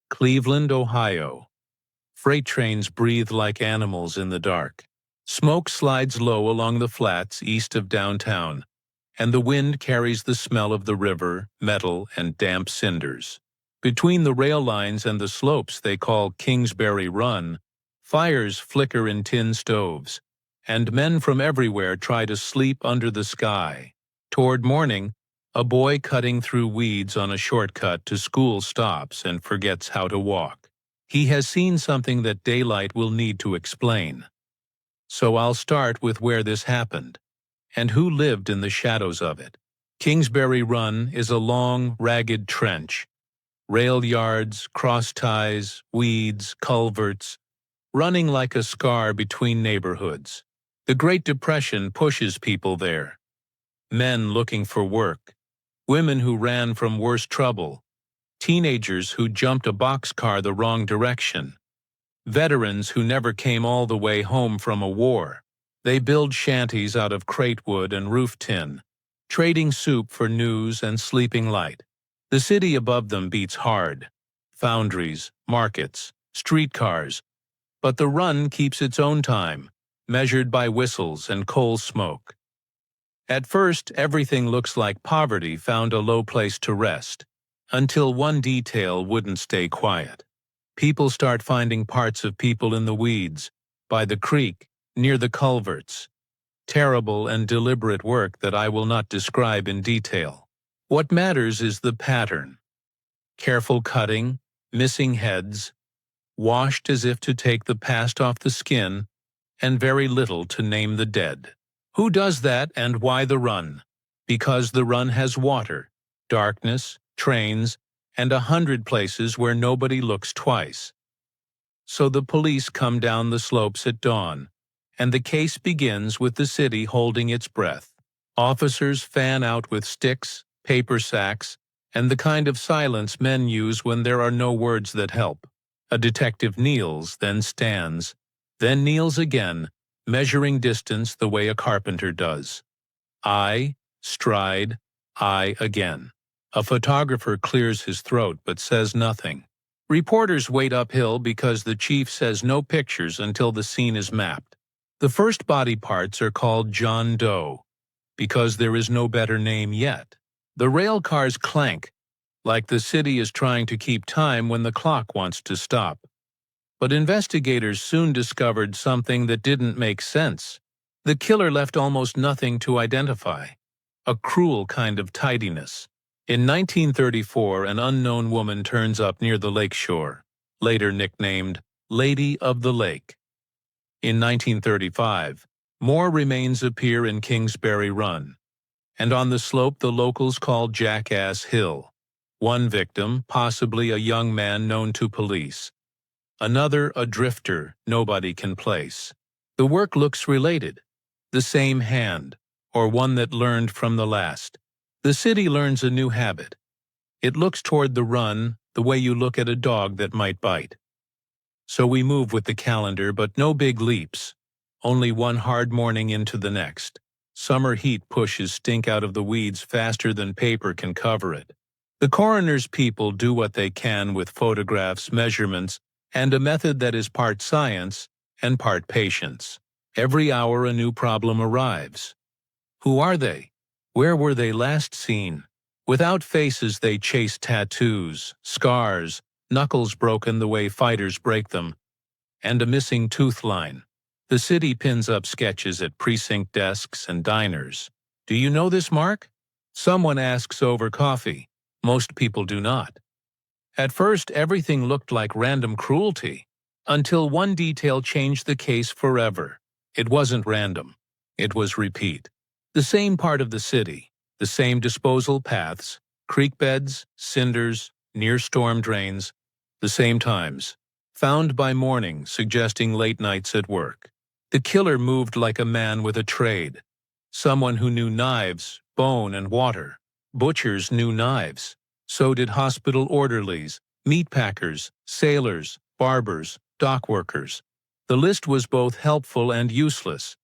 Cleveland, Ohio. Freight trains breathe like animals in the dark. Smoke slides low along the flats east of downtown, and the wind carries the smell of the river, metal, and damp cinders. Between the rail lines and the slopes they call Kingsbury Run, fires flicker in tin stoves, and men from everywhere try to sleep under the sky. Toward morning, a boy cutting through weeds on a shortcut to school stops and forgets how to walk. He has seen something that daylight will need to explain. So I'll start with where this happened, and who lived in the shadows of it. Kingsbury Run is a long, ragged trench. Rail yards, cross ties, weeds, culverts, running like a scar between neighborhoods. The Great Depression pushes people there. Men looking for work, women who ran from worse trouble, teenagers who jumped a boxcar the wrong direction, veterans who never came all the way home from a war. They build shanties out of crate wood and roof tin, trading soup for news and sleeping light. The city above them beats hard. Foundries, markets, streetcars. But the run keeps its own time, measured by whistles and coal smoke. At first, everything looks like poverty found a low place to rest, until one detail wouldn't stay quiet. People start finding parts of people in the weeds, by the creek, near the culverts. Terrible and deliberate work that I will not describe in detail. What matters is the pattern. Careful cutting, missing heads, washed as if to take the past off the skin, and very little to name the dead. Who does that and why the run? Because the run has water, darkness, trains, and 100 places where nobody looks twice. So the police come down the slopes at dawn, and the case begins with the city holding its breath. Officers fan out with sticks, paper sacks, and the kind of silence men use when there are no words that help. A detective kneels, then stands, then kneels again, measuring distance the way a carpenter does. Eye, stride, eye again. A photographer clears his throat but says nothing. Reporters wait uphill because the chief says no pictures until the scene is mapped. The first body parts are called John Doe, because there is no better name yet. The rail cars clank, like the city is trying to keep time when the clock wants to stop. But investigators soon discovered something that didn't make sense. The killer left almost nothing to identify. A cruel kind of tidiness. In 1934, an unknown woman turns up near the lake shore, later nicknamed Lady of the Lake. In 1935, more remains appear in Kingsbury Run, and on the slope the locals call Jackass Hill. One victim, possibly a young man known to police. Another, a drifter nobody can place. The work looks related. The same hand, or one that learned from the last. The city learns a new habit. It looks toward the run the way you look at a dog that might bite. So we move with the calendar, but no big leaps. Only one hard morning into the next. Summer heat pushes stink out of the weeds faster than paper can cover it. The coroner's people do what they can with photographs, measurements, and a method that is part science and part patience. Every hour a new problem arrives. Who are they? Where were they last seen? Without faces they chase tattoos, scars, knuckles broken the way fighters break them, and a missing tooth line. The city pins up sketches at precinct desks and diners. Do you know this mark? Someone asks over coffee. Most people do not. At first, everything looked like random cruelty, until one detail changed the case forever. It wasn't random. It was repeat. The same part of the city, the same disposal paths, creek beds, cinders, near storm drains, the same times. Found by morning, suggesting late nights at work. The killer moved like a man with a trade. Someone who knew knives, bone, and water. Butchers knew knives. So did hospital orderlies, meatpackers, sailors, barbers, dock workers. The list was both helpful and useless,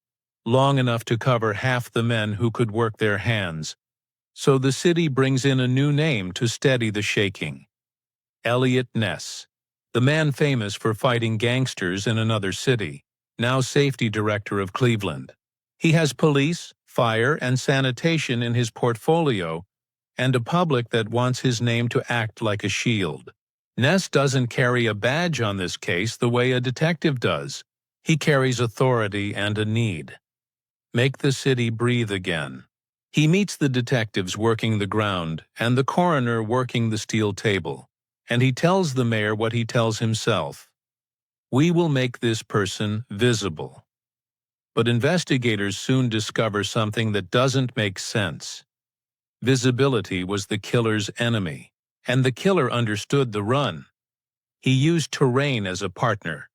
long enough to cover half the men who could work their hands. So the city brings in a new name to steady the shaking. Eliot Ness. the man famous for fighting gangsters in another city, now safety director of Cleveland. He has police, fire, and sanitation in his portfolio, and a public that wants his name to act like a shield. Ness doesn't carry a badge on this case the way a detective does. He carries authority and a need. Make the city breathe again. He meets the detectives working the ground and the coroner working the steel table, and he tells the mayor what he tells himself. We will make this person visible. But investigators soon discover something that doesn't make sense. Visibility was the killer's enemy, and the killer understood the run. He used terrain as a partner: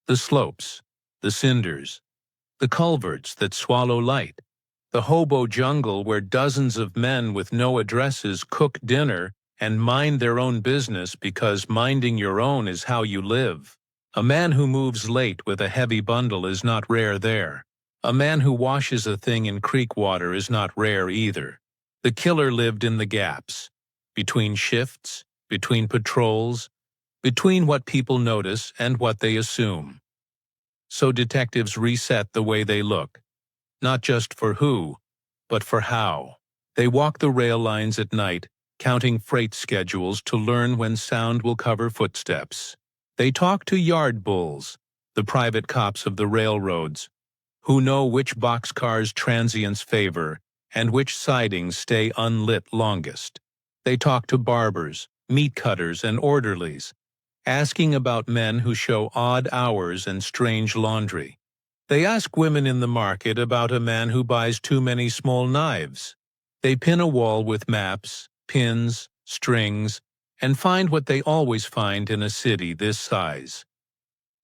the slopes, the cinders, the culverts that swallow light, the hobo jungle where dozens of men with no addresses cook dinner and mind their own business because minding your own is how you live. A man who moves late with a heavy bundle is not rare there. A man who washes a thing in creek water is not rare either. The killer lived in the gaps, between shifts, between patrols, between what people notice and what they assume. So detectives reset the way they look, not just for who, but for how. They walk the rail lines at night, counting freight schedules to learn when sound will cover footsteps. They talk to yard bulls, the private cops of the railroads, who know which boxcars transients favor and which sidings stay unlit longest. They talk to barbers, meat cutters, and orderlies, asking about men who show odd hours and strange laundry. They ask women in the market about a man who buys too many small knives. They pin a wall with maps, pins, strings, and find what they always find in a city this size: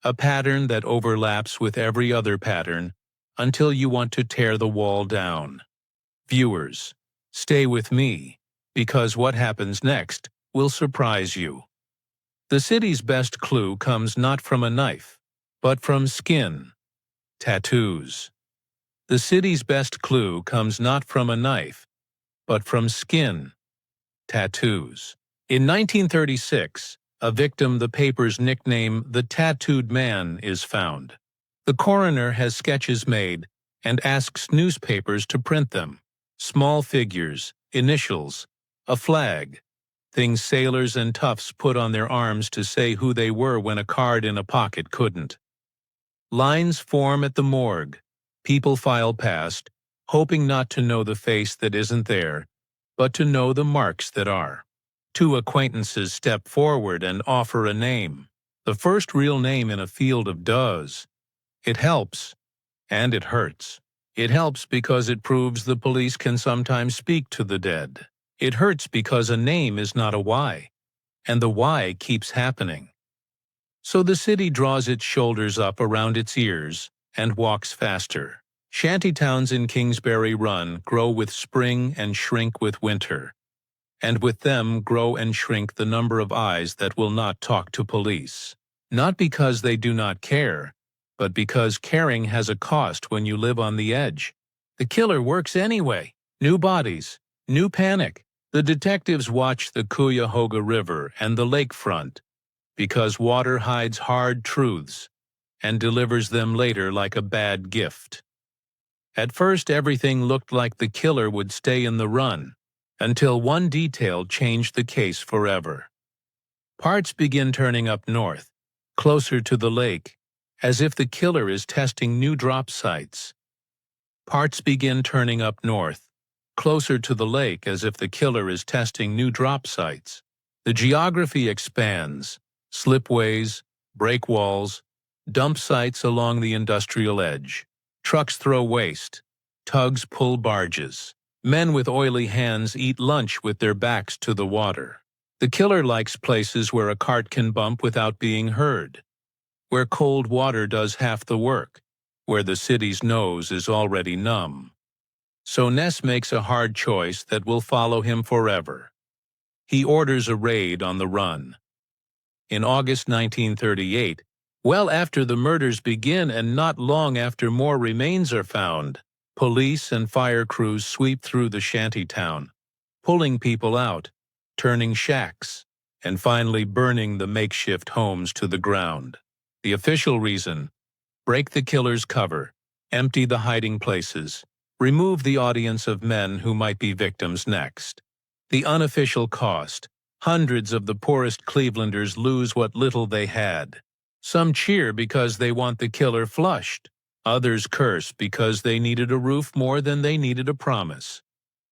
a pattern that overlaps with every other pattern until you want to tear the wall down. Viewers, stay with me, because what happens next will surprise you. The city's best clue comes not from a knife, but from skin, tattoos. The city's best clue comes not from a knife, but from skin, tattoos. In 1936, a victim the papers nickname the Tattooed Man is found. The coroner has sketches made and asks newspapers to print them. Small figures, initials, a flag, things sailors and toughs put on their arms to say who they were when a card in a pocket couldn't. Lines form at the morgue. People file past, hoping not to know the face that isn't there, but to know the marks that are. Two acquaintances step forward and offer a name. The first real name in a field of does. It helps, and it hurts. It helps because it proves the police can sometimes speak to the dead. It hurts because a name is not a why, and the why keeps happening. So the city draws its shoulders up around its ears and walks faster. Shantytowns in Kingsbury Run grow with spring and shrink with winter, and with them grow and shrink the number of eyes that will not talk to police. Not because they do not care, but because caring has a cost when you live on the edge. The killer works anyway. New bodies, new panic. The detectives watch the Cuyahoga River and the lakefront, because water hides hard truths and delivers them later like a bad gift. At first, everything looked like the killer would stay in the run, until one detail changed the case forever. Parts begin turning up north, closer to the lake, as if the killer is testing new drop sites. Parts begin turning up north, closer to the lake, as if the killer is testing new drop sites. The geography expands: slipways, break walls, dump sites along the industrial edge. Trucks throw waste. Tugs pull barges. Men with oily hands eat lunch with their backs to the water. The killer likes places where a cart can bump without being heard, where cold water does half the work, where the city's nose is already numb. So Ness makes a hard choice that will follow him forever. He orders a raid on the run. In August 1938, well after the murders begin and not long after more remains are found, police and fire crews sweep through the shantytown, pulling people out, turning shacks, and finally burning the makeshift homes to the ground. The official reason: break the killer's cover, empty the hiding places, remove the audience of men who might be victims next. The unofficial cost: hundreds of the poorest Clevelanders lose what little they had. Some cheer because they want the killer flushed. Others curse because they needed a roof more than they needed a promise.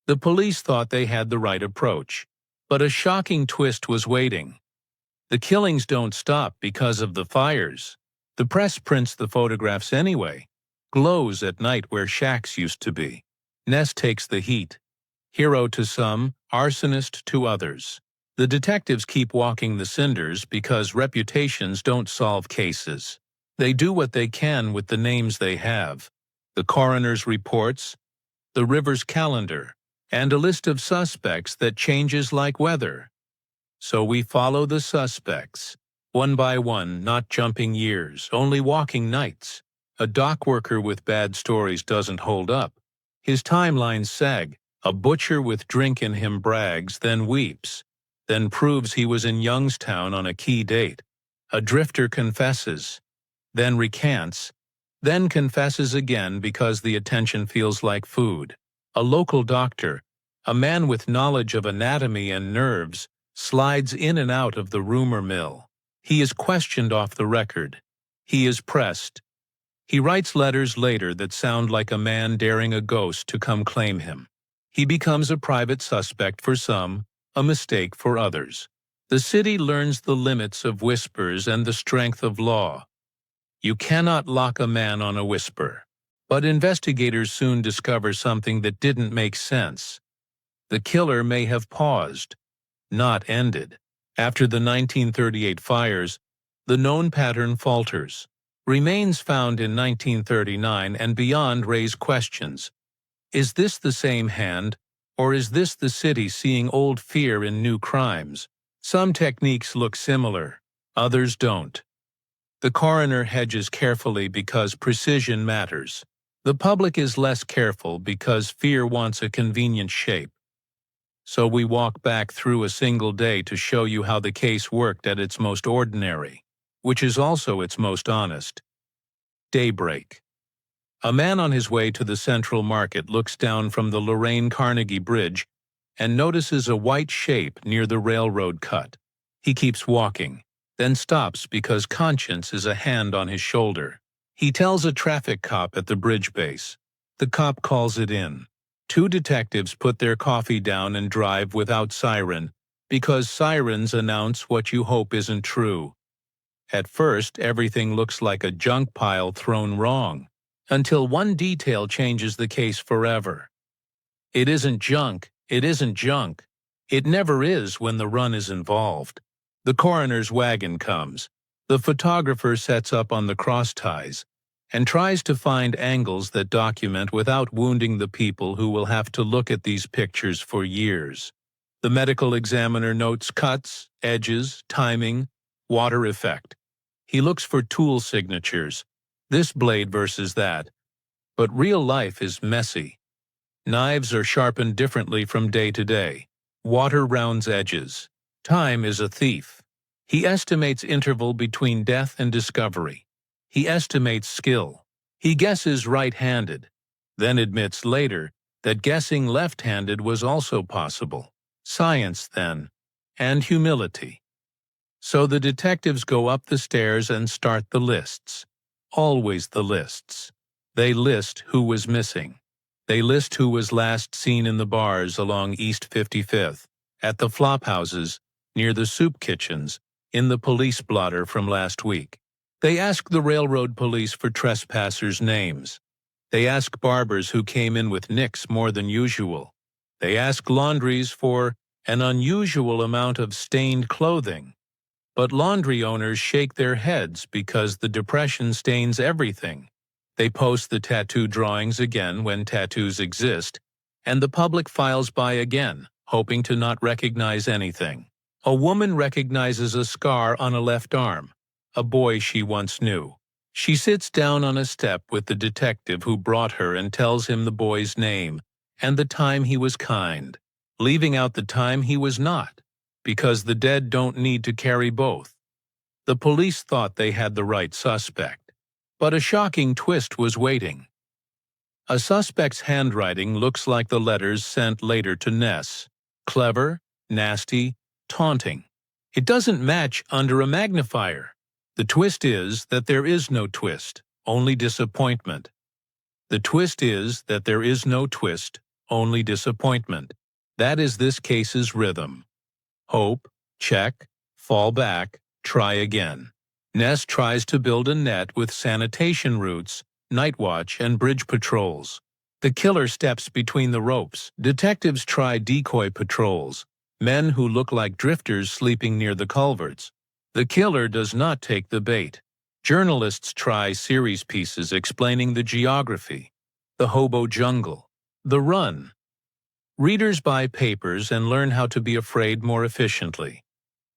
The police thought they had the right approach, but a shocking twist was waiting. The killings don't stop because of the fires. The press prints the photographs anyway. Glows at night where shacks used to be. Ness takes the heat. Hero to some, arsonist to others. The detectives keep walking the cinders because reputations don't solve cases. They do what they can with the names they have: the coroner's reports, the river's calendar, and a list of suspects that changes like weather. So we follow the suspects, one by one, not jumping years, only walking nights. A dock worker with bad stories doesn't hold up. His timelines sag. A butcher with drink in him brags, then weeps, then proves he was in Youngstown on a key date. A drifter confesses, then recants, then confesses again because the attention feels like food. A local doctor, a man with knowledge of anatomy and nerves, slides in and out of the rumor mill. He is questioned off the record. He is pressed. He writes letters later that sound like a man daring a ghost to come claim him. He becomes a private suspect for some, a mistake for others. The city learns the limits of whispers and the strength of law. You cannot lock a man on a whisper. But investigators soon discover something that didn't make sense. The killer may have paused, not ended. After the 1938 fires, the known pattern falters. Remains found in 1939 and beyond raise questions. Is this the same hand, or is this the city seeing old fear in new crimes? Some techniques look similar, others don't. The coroner hedges carefully because precision matters. The public is less careful because fear wants a convenient shape. So we walk back through a single day to show you how the case worked at its most ordinary, which is also its most honest. Daybreak. A man on his way to the Central Market looks down from the Lorraine-Carnegie Bridge and notices a white shape near the railroad cut. He keeps walking, then stops because conscience is a hand on his shoulder. He tells a traffic cop at the bridge base. The cop calls it in. Two detectives put their coffee down and drive without siren, because sirens announce what you hope isn't true. At first, everything looks like a junk pile thrown wrong, until one detail changes the case forever. It isn't junk, it isn't junk. It never is when the run is involved. The coroner's wagon comes. The photographer sets up on the crossties and tries to find angles that document without wounding the people who will have to look at these pictures for years. The medical examiner notes cuts, edges, timing, water effect. He looks for tool signatures, this blade versus that. But real life is messy. Knives are sharpened differently from day to day. Water rounds edges. Time is a thief. He estimates interval between death and discovery. He estimates skill. He guesses right-handed, then admits later that guessing left-handed was also possible. Science, then, and humility. So the detectives go up the stairs and start the lists. Always the lists. They list who was missing. They list who was last seen in the bars along East 55th, at the flop houses, near the soup kitchens, in the police blotter from last week. They ask the railroad police for trespassers' names. They ask barbers who came in with nicks more than usual. They ask laundries for an unusual amount of stained clothing. But laundry owners shake their heads because the depression stains everything. They post the tattoo drawings again when tattoos exist, and the public files by again, hoping to not recognize anything. A woman recognizes a scar on a left arm, a boy she once knew. She sits down on a step with the detective who brought her and tells him the boy's name and the time he was kind, leaving out the time he was not. because the dead don't need to carry both. The police thought they had the right suspect. But a shocking twist was waiting. A suspect's handwriting looks like the letters sent later to Ness. Clever, nasty, taunting. It doesn't match under a magnifier. The twist is that there is no twist, only disappointment. The twist is that there is no twist, only disappointment. That is this case's rhythm. Hope, check, fall back, try again. Ness tries to build a net with sanitation routes, night watch, and bridge patrols. The killer steps between the ropes. Detectives try decoy patrols, men who look like drifters sleeping near the culverts. The killer does not take the bait. Journalists try series pieces explaining the geography, the hobo jungle, the run. Readers buy papers and learn how to be afraid more efficiently.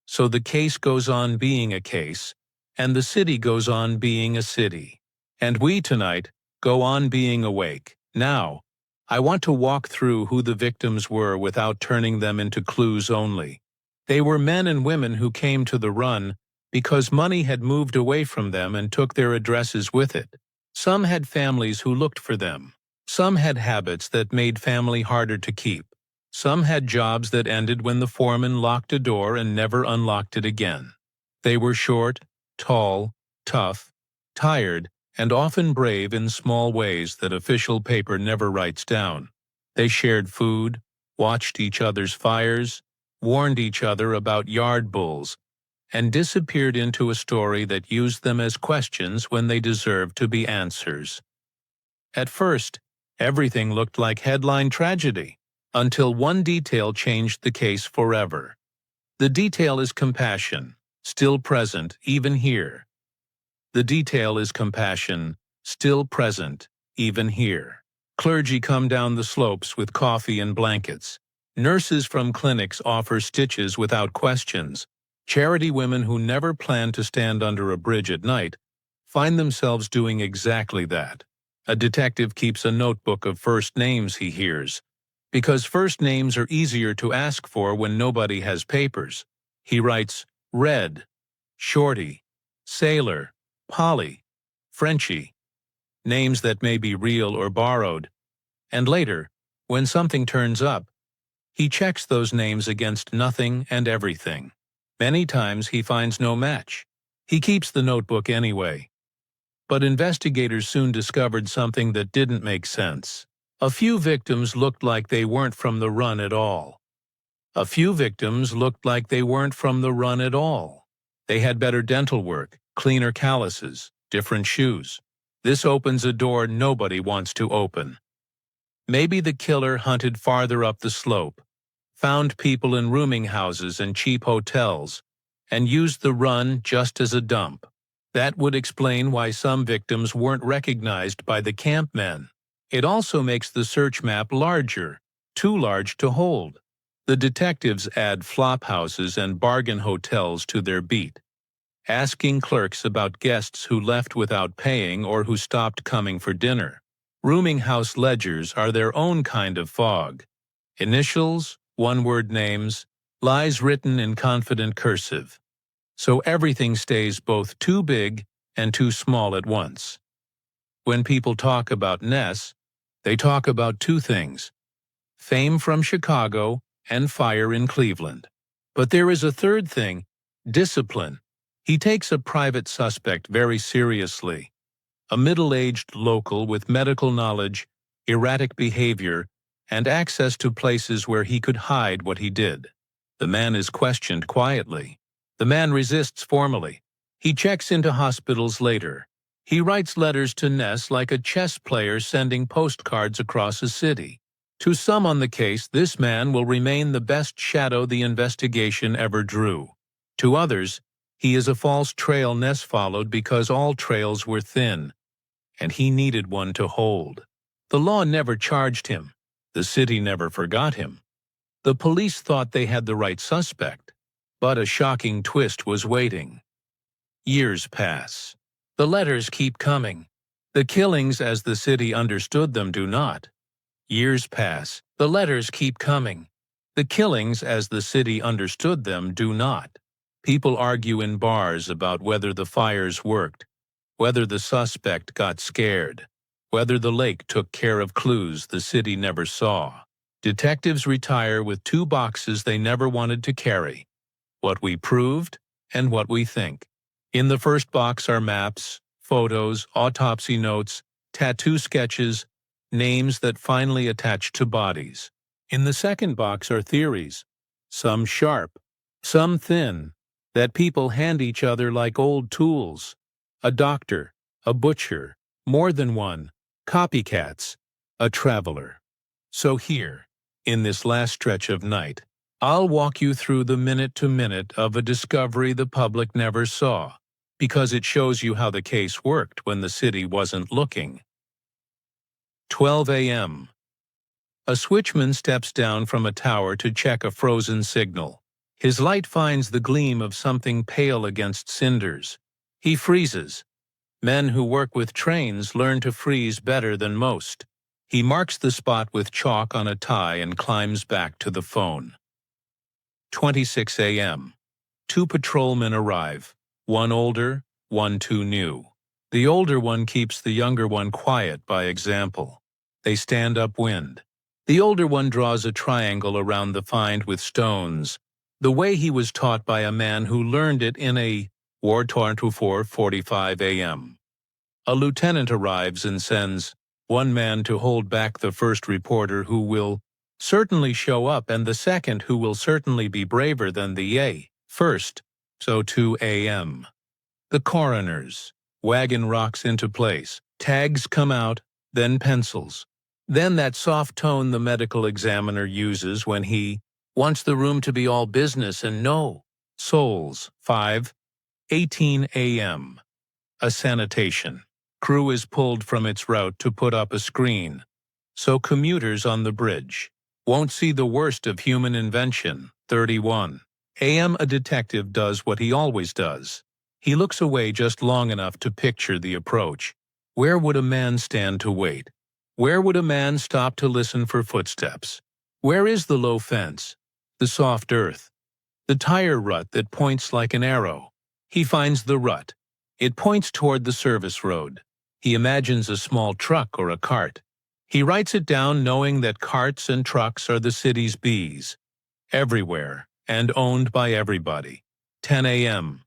So the case goes on being a case, and the city goes on being a city. And we tonight go on being awake. Now, I want to walk through who the victims were without turning them into clues only. They were men and women who came to the run because money had moved away from them and took their addresses with it. Some had families who looked for them. Some had habits that made family harder to keep. Some had jobs that ended when the foreman locked a door and never unlocked it again. They were short, tall, tough, tired, and often brave in small ways that official paper never writes down. They shared food, watched each other's fires, warned each other about yard bulls, and disappeared into a story that used them as questions when they deserved to be answers. At first, everything looked like headline tragedy, until one detail changed the case forever. The detail is compassion, still present even here. The detail is compassion, still present even here. Clergy come down the slopes with coffee and blankets. Nurses from clinics offer stitches without questions. Charity women who never planned to stand under a bridge at night find themselves doing exactly that. A detective keeps a notebook of first names he hears, because first names are easier to ask for when nobody has papers. He writes Red, Shorty, Sailor, Polly, Frenchie, names that may be real or borrowed, and later, when something turns up, he checks those names against nothing and everything. Many times he finds no match. He keeps the notebook anyway. But investigators soon discovered something that didn't make sense. A few victims looked like they weren't from the run at all. A few victims looked like they weren't from the run at all. They had better dental work, cleaner calluses, different shoes. This opens a door nobody wants to open. Maybe the killer hunted farther up the slope, found people in rooming houses and cheap hotels, and used the run just as a dump. That would explain why some victims weren't recognized by the campmen. It also makes the search map larger, too large to hold. The detectives add flop houses and bargain hotels to their beat, asking clerks about guests who left without paying or who stopped coming for dinner. Rooming house ledgers are their own kind of fog. Initials, one-word names, lies written in confident cursive. So everything stays both too big and too small at once. When people talk about Ness, they talk about two things: fame from Chicago and fire in Cleveland. But there is a third thing: discipline. He takes a private suspect very seriously. A middle-aged local with medical knowledge, erratic behavior, and access to places where he could hide what he did. The man is questioned quietly. The man resists formally. He checks into hospitals later. He writes letters to Ness like a chess player sending postcards across a city. To some on the case, this man will remain the best shadow the investigation ever drew. To others, he is a false trail Ness followed because all trails were thin, and he needed one to hold. The law never charged him. The city never forgot him. The police thought they had the right suspect, but a shocking twist was waiting. Years pass. The letters keep coming. The killings as the city understood them do not. Years pass. The letters keep coming. The killings, as the city understood them, do not. People argue in bars about whether the fires worked, whether the suspect got scared, whether the lake took care of clues the city never saw. Detectives retire with two boxes they never wanted to carry: what we proved and what we think. In the first box are maps, photos, autopsy notes, tattoo sketches, names that finally attach to bodies. In the second box are theories, some sharp, some thin, that people hand each other like old tools. A doctor, a butcher, more than one, copycats, a traveler. So here, in this last stretch of night, I'll walk you through the minute-to-minute of a discovery the public never saw, because it shows you how the case worked when the city wasn't looking. 12 a.m. A switchman steps down from a tower to check a frozen signal. His light finds the gleam of something pale against cinders. He freezes. Men who work with trains learn to freeze better than most. He marks the spot with chalk on a tie and climbs back to the phone. 26 a.m. Two patrolmen arrive, one older, one too new. The older one keeps the younger one quiet by example. They stand upwind. The older one draws a triangle around the find with stones, the way he was taught by a man who learned it in a War 24:45 a.m. A lieutenant arrives and sends one man to hold back the first reporter who will certainly show up and the second who will certainly be braver than the first. So 2 a.m. The coroner's wagon rocks into place. Tags come out, then pencils. Then that soft tone the medical examiner uses when he wants the room to be all business and no souls. 5:18 a.m. A sanitation crew is pulled from its route to put up a screen, so commuters on the bridge won't see the worst of human invention. 31 a.m. A detective does what he always does. He looks away just long enough to picture the approach. Where would a man stand to wait? Where would a man stop to listen for footsteps? Where is the low fence, the soft earth, the tire rut that points like an arrow? He finds the rut. It points toward the service road. He imagines a small truck or a cart. He writes it down knowing that carts and trucks are the city's bees, everywhere and owned by everybody. 10 a.m.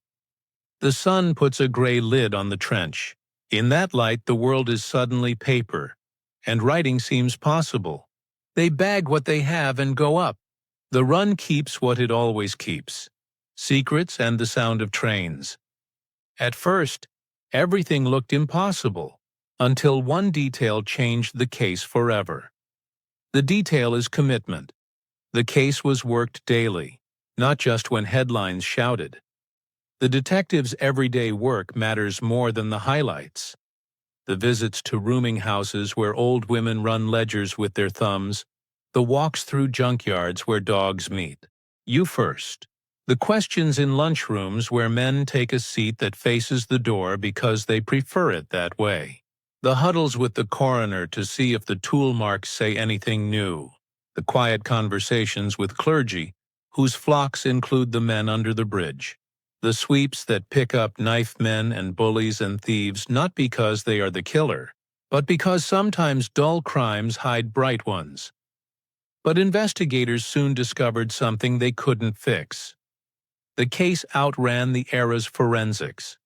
The sun puts a gray lid on the trench. In that light, the world is suddenly paper, and writing seems possible. They bag what they have and go up. The run keeps what it always keeps: secrets and the sound of trains. At first, everything looked impossible, until one detail changed the case forever. The detail is commitment. The case was worked daily, not just when headlines shouted. The detective's everyday work matters more than the highlights. The visits to rooming houses where old women run ledgers with their thumbs, the walks through junkyards where dogs meet. You first. The questions in lunchrooms where men take a seat that faces the door because they prefer it that way. The huddles with the coroner to see if the tool marks say anything new. The quiet conversations with clergy, whose flocks include the men under the bridge. The sweeps that pick up knife men and bullies and thieves not because they are the killer, but because sometimes dull crimes hide bright ones. But investigators soon discovered something they couldn't fix. The case outran the era's forensics.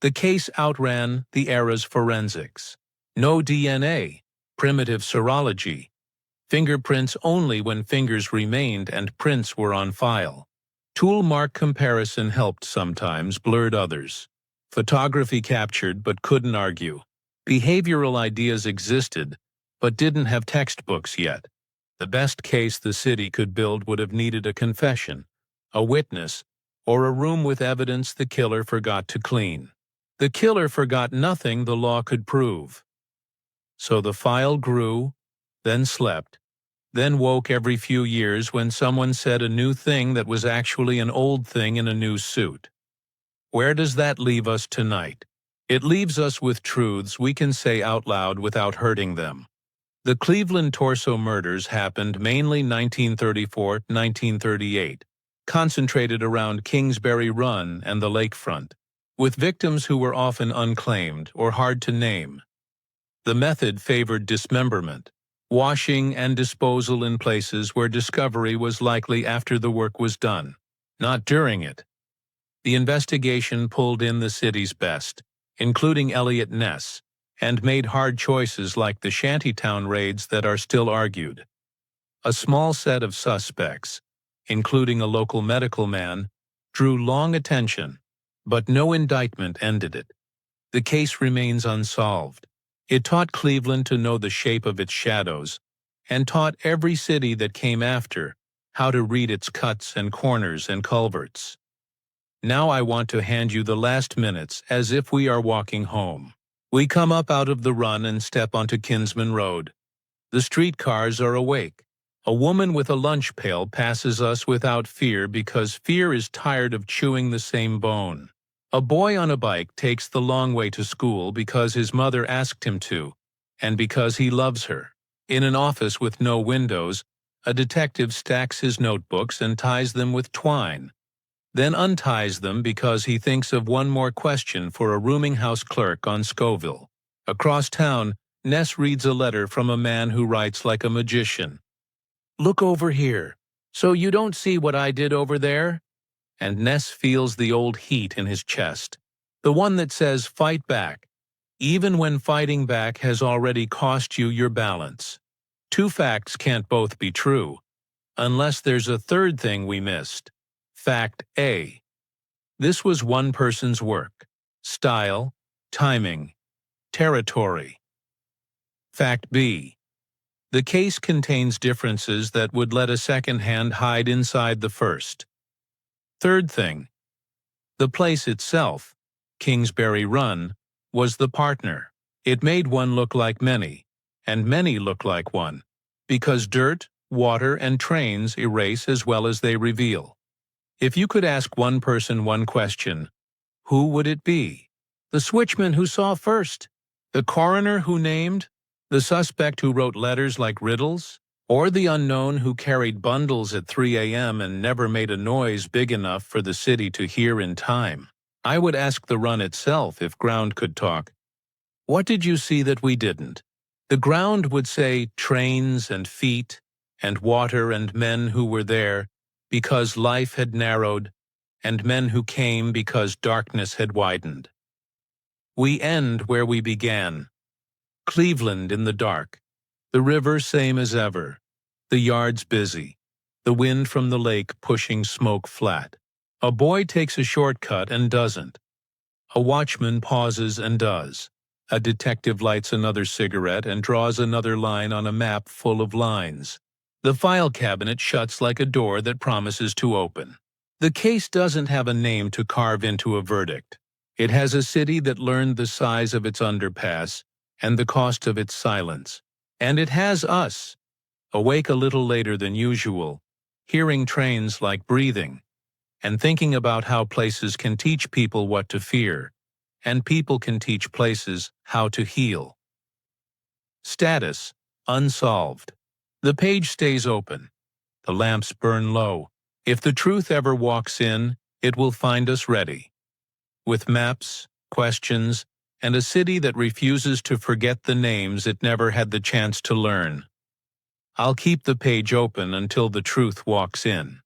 The case outran the era's forensics. No DNA, primitive serology, fingerprints only when fingers remained and prints were on file. Tool mark comparison helped sometimes, blurred others. Photography captured but couldn't argue. Behavioral ideas existed, but didn't have textbooks yet. The best case the city could build would have needed a confession, a witness, or a room with evidence the killer forgot to clean. The killer forgot nothing the law could prove. So the file grew, then slept, then woke every few years when someone said a new thing that was actually an old thing in a new suit. Where does that leave us tonight? It leaves us with truths we can say out loud without hurting them. The Cleveland torso murders happened mainly 1934–1938, concentrated around Kingsbury Run and the lakefront, with victims who were often unclaimed or hard to name. The method favored dismemberment, washing and disposal in places where discovery was likely after the work was done, not during it. The investigation pulled in the city's best, including Eliot Ness, and made hard choices like the shantytown raids that are still argued. A small set of suspects, including a local medical man, drew long attention, but no indictment ended it. The case remains unsolved. It taught Cleveland to know the shape of its shadows, and taught every city that came after how to read its cuts and corners and culverts. Now I want to hand you the last minutes as if we are walking home. We come up out of the run and step onto Kinsman Road. The streetcars are awake. A woman with a lunch pail passes us without fear because fear is tired of chewing the same bone. A boy on a bike takes the long way to school because his mother asked him to, and because he loves her. In an office with no windows, a detective stacks his notebooks and ties them with twine, then unties them because he thinks of one more question for a rooming house clerk on Scoville. Across town, Ness reads a letter from a man who writes like a magician. "Look over here. So you don't see what I did over there?" And Ness feels the old heat in his chest. The one that says, "Fight back," even when fighting back has already cost you your balance. Two facts can't both be true, unless there's a third thing we missed. Fact A. This was one person's work. Style, timing, territory. Fact B. The case contains differences that would let a second hand hide inside the first. Third thing. The place itself, Kingsbury Run, was the partner. It made one look like many, and many look like one, because dirt, water, and trains erase as well as they reveal. If you could ask one person one question, who would it be? The switchman who saw first? The coroner who named? The suspect who wrote letters like riddles? Or the unknown who carried bundles at 3 a.m. and never made a noise big enough for the city to hear in time? I would ask the run itself if ground could talk. What did you see that we didn't? The ground would say trains and feet and water and men who were there because life had narrowed, and men who came because darkness had widened. We end where we began. Cleveland in the dark. The river same as ever. The yards busy. The wind from the lake pushing smoke flat. A boy takes a shortcut and doesn't. A watchman pauses and does. A detective lights another cigarette and draws another line on a map full of lines. The file cabinet shuts like a door that promises to open. The case doesn't have a name to carve into a verdict. It has a city that learned the size of its underpass and the cost of its silence. And it has us, awake a little later than usual, hearing trains like breathing, and thinking about how places can teach people what to fear, and people can teach places how to heal. Status: unsolved. The page stays open. The lamps burn low. If the truth ever walks in, it will find us ready. With maps, questions, and a city that refuses to forget the names it never had the chance to learn. I'll keep the page open until the truth walks in.